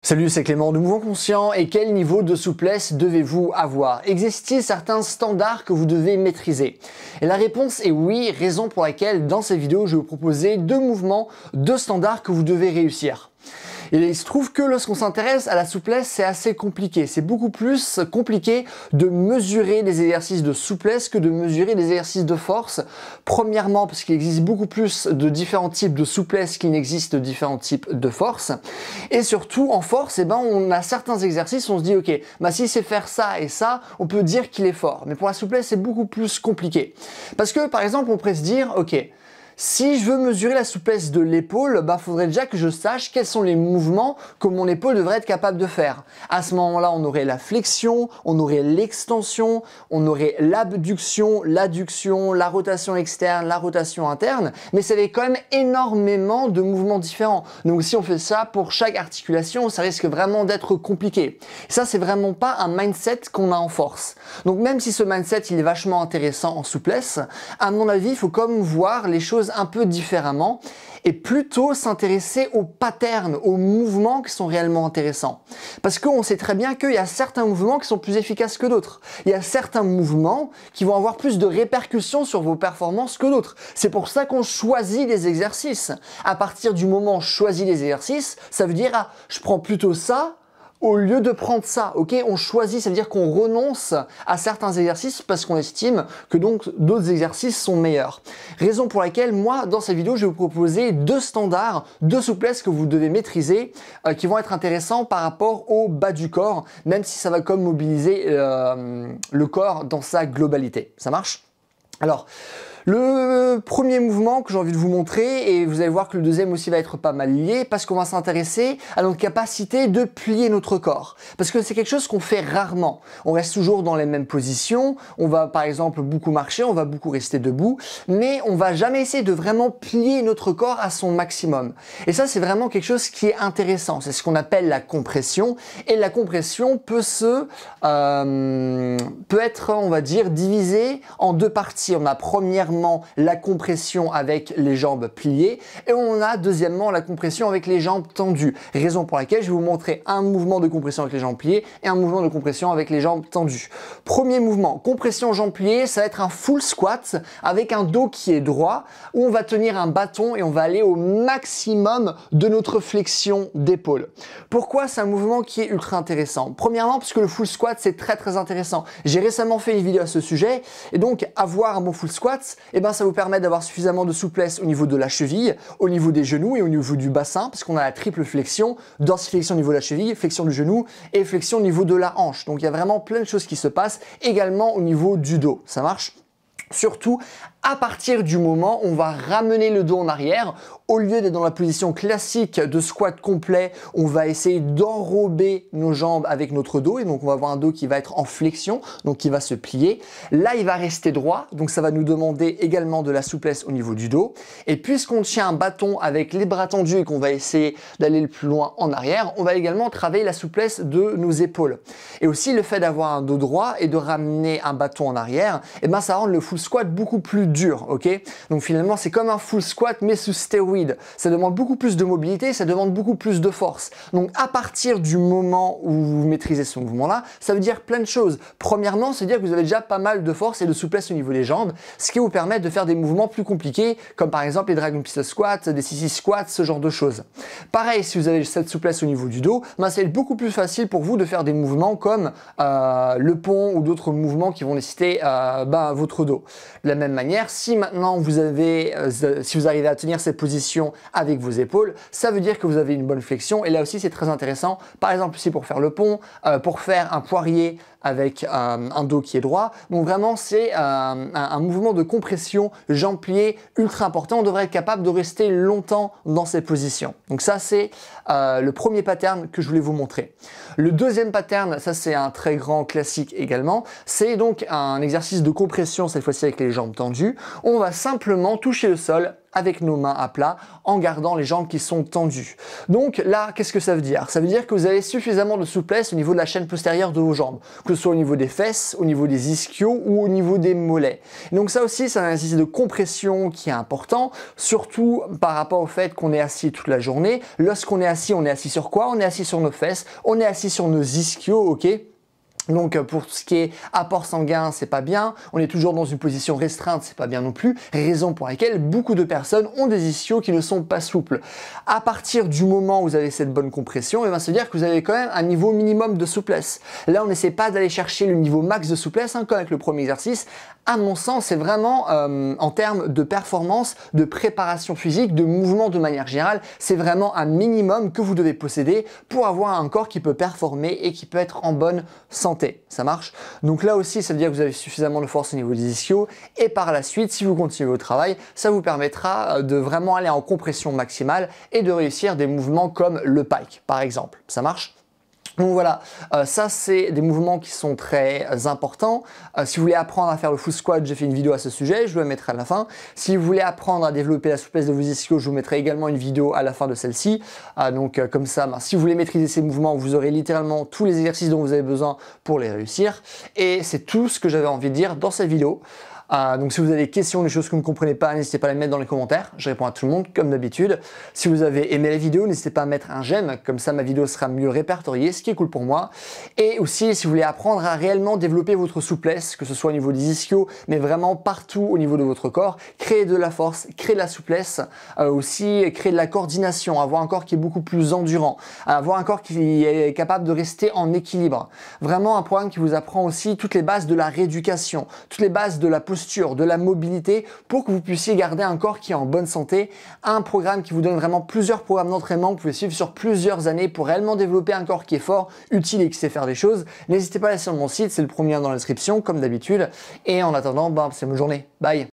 Salut, c'est Clément de Mouvement Conscient. Et quel niveau de souplesse devez-vous avoir? Existe-t-il certains standards que vous devez maîtriser? Et la réponse est oui, raison pour laquelle dans cette vidéo je vais vous proposer 2 mouvements, 2 standards que vous devez réussir. Et il se trouve que lorsqu'on s'intéresse à la souplesse, c'est assez compliqué. C'est beaucoup plus compliqué de mesurer des exercices de souplesse que de mesurer des exercices de force. Premièrement, parce qu'il existe beaucoup plus de différents types de souplesse qu'il n'existe de différents types de force. Et surtout, en force, on a certains exercices, on se dit, ok, si c'est faire ça et ça, on peut dire qu'il est fort. Mais pour la souplesse, c'est beaucoup plus compliqué. Parce que, par exemple, on pourrait se dire, ok, si je veux mesurer la souplesse de l'épaule, faudrait déjà que je sache quels sont les mouvements que mon épaule devrait être capable de faire. À ce moment-là, on aurait la flexion, on aurait l'extension, on aurait l'abduction, l'adduction, la rotation externe, la rotation interne, mais ça fait quand même énormément de mouvements différents. Donc si on fait ça pour chaque articulation, ça risque vraiment d'être compliqué. Et ça, c'est vraiment pas un mindset qu'on a en force. Donc même si ce mindset, il est vachement intéressant en souplesse, à mon avis, il faut comme voir les choses un peu différemment et plutôt s'intéresser aux patterns, aux mouvements qui sont réellement intéressants. Parce qu'on sait très bien qu'il y a certains mouvements qui sont plus efficaces que d'autres. Il y a certains mouvements qui vont avoir plus de répercussions sur vos performances que d'autres. C'est pour ça qu'on choisit des exercices. À partir du moment où on choisit les exercices, ça veut dire je prends plutôt ça au lieu de prendre ça, ok? On choisit, ça veut dire qu'on renonce à certains exercices parce qu'on estime que donc d'autres exercices sont meilleurs. Raison pour laquelle moi, dans cette vidéo, je vais vous proposer 2 standards de souplesse que vous devez maîtriser, qui vont être intéressants par rapport au bas du corps, même si ça va comme mobiliser le corps dans sa globalité. Ça marche? Alors, le premier mouvement que j'ai envie de vous montrer, et vous allez voir que le deuxième aussi va être pas mal lié, parce qu'on va s'intéresser à notre capacité de plier notre corps. Parce que c'est quelque chose qu'on fait rarement. On reste toujours dans les mêmes positions, on va par exemple beaucoup marcher, on va beaucoup rester debout, mais on va jamais essayer de vraiment plier notre corps à son maximum. Et ça, c'est vraiment quelque chose qui est intéressant. C'est ce qu'on appelle la compression, et la compression peut être, on va dire, divisée en 2 parties. On a premièrement la compression avec les jambes pliées et on a deuxièmement la compression avec les jambes tendues. Raison pour laquelle je vais vous montrer un mouvement de compression avec les jambes pliées et un mouvement de compression avec les jambes tendues. Premier mouvement, compression jambes pliées, ça va être un full squat avec un dos qui est droit où on va tenir un bâton et on va aller au maximum de notre flexion d'épaule. Pourquoi c'est un mouvement qui est ultra intéressant? Premièrement parce que le full squat c'est très intéressant. J'ai récemment fait une vidéo à ce sujet et donc avoir un bon full squat, ça vous permet d'avoir suffisamment de souplesse au niveau de la cheville, au niveau des genoux et au niveau du bassin, parce qu'on a la triple flexion, dorsiflexion au niveau de la cheville, flexion du genou et flexion au niveau de la hanche. Donc il y a vraiment plein de choses qui se passent également au niveau du dos. Ça marche? Surtout à partir du moment où on va ramener le dos en arrière, au lieu d'être dans la position classique de squat complet, on va essayer d'enrober nos jambes avec notre dos et donc on va avoir un dos qui va être en flexion, donc qui va se plier. Là, il va rester droit, donc ça va nous demander également de la souplesse au niveau du dos. Et puisqu'on tient un bâton avec les bras tendus et qu'on va essayer d'aller le plus loin en arrière, on va également travailler la souplesse de nos épaules. Et aussi le fait d'avoir un dos droit et de ramener un bâton en arrière, ça rend le full squat beaucoup plus dur, ok? Donc finalement, c'est comme un full squat mais sous stéroïdes. Ça demande beaucoup plus de mobilité, ça demande beaucoup plus de force. Donc à partir du moment où vous maîtrisez ce mouvement-là, ça veut dire plein de choses. Premièrement, c'est dire que vous avez déjà pas mal de force et de souplesse au niveau des jambes, ce qui vous permet de faire des mouvements plus compliqués, comme par exemple les Dragon Pistol Squats, des CC Squats, ce genre de choses. Pareil, si vous avez cette souplesse au niveau du dos, ça va être beaucoup plus facile pour vous de faire des mouvements comme le pont ou d'autres mouvements qui vont nécessiter votre dos. De la même manière, si maintenant vous arrivez à tenir cette position avec vos épaules, ça veut dire que vous avez une bonne flexion et là aussi c'est très intéressant. Par exemple ici pour faire le pont, pour faire un poirier avec un dos qui est droit. Donc vraiment c'est un mouvement de compression jambes pliées ultra important. On devrait être capable de rester longtemps dans ces positions. Donc ça c'est le premier pattern que je voulais vous montrer. Le deuxième pattern, ça c'est un très grand classique également, c'est donc un exercice de compression cette fois-ci avec les jambes tendues. On va simplement toucher le sol avec nos mains à plat en gardant les jambes qui sont tendues. Donc là, qu'est-ce que ça veut dire? Ça veut dire que vous avez suffisamment de souplesse au niveau de la chaîne postérieure de vos jambes, que ce soit au niveau des fesses, au niveau des ischios ou au niveau des mollets. Et donc ça aussi, c'est un exercice de compression qui est important, surtout par rapport au fait qu'on est assis toute la journée. Lorsqu'on est assis sur quoi? On est assis sur nos fesses, on est assis sur nos ischios, ok? Donc pour tout ce qui est apport sanguin, c'est pas bien, on est toujours dans une position restreinte, c'est pas bien non plus, raison pour laquelle beaucoup de personnes ont des ischios qui ne sont pas souples. À partir du moment où vous avez cette bonne compression, ça veut dire que vous avez quand même un niveau minimum de souplesse. Là, on n'essaie pas d'aller chercher le niveau max de souplesse, comme avec le premier exercice. À mon sens, c'est vraiment en termes de performance, de préparation physique, de mouvement de manière générale, c'est vraiment un minimum que vous devez posséder pour avoir un corps qui peut performer et qui peut être en bonne santé. Ça marche? Donc là aussi, ça veut dire que vous avez suffisamment de force au niveau des ischios et par la suite, si vous continuez votre travail, ça vous permettra de vraiment aller en compression maximale et de réussir des mouvements comme le pike, par exemple. Ça marche? Donc voilà, ça c'est des mouvements qui sont très importants. Si vous voulez apprendre à faire le full squat, j'ai fait une vidéo à ce sujet, je vous la mettrai à la fin. Si vous voulez apprendre à développer la souplesse de vos ischios, je vous mettrai également une vidéo à la fin de celle-ci. Donc comme ça, si vous voulez maîtriser ces mouvements, vous aurez littéralement tous les exercices dont vous avez besoin pour les réussir. Et c'est tout ce que j'avais envie de dire dans cette vidéo. Donc si vous avez des questions, des choses que vous ne comprenez pas, n'hésitez pas à les mettre dans les commentaires, je réponds à tout le monde comme d'habitude. Si vous avez aimé la vidéo, n'hésitez pas à mettre un j'aime, comme ça ma vidéo sera mieux répertoriée, ce qui est cool pour moi. Et aussi si vous voulez apprendre à réellement développer votre souplesse, que ce soit au niveau des ischios, mais vraiment partout au niveau de votre corps, créer de la force, créer de la souplesse, aussi créer de la coordination, avoir un corps qui est beaucoup plus endurant, avoir un corps qui est capable de rester en équilibre. Vraiment un programme qui vous apprend aussi toutes les bases de la rééducation, toutes les bases de la posture, de la mobilité pour que vous puissiez garder un corps qui est en bonne santé. Un programme qui vous donne vraiment plusieurs programmes d'entraînement que vous pouvez suivre sur plusieurs années pour réellement développer un corps qui est fort, utile et qui sait faire des choses. N'hésitez pas à aller sur mon site, c'est le premier lien dans la description comme d'habitude. Et en attendant, c'est bonne journée. Bye!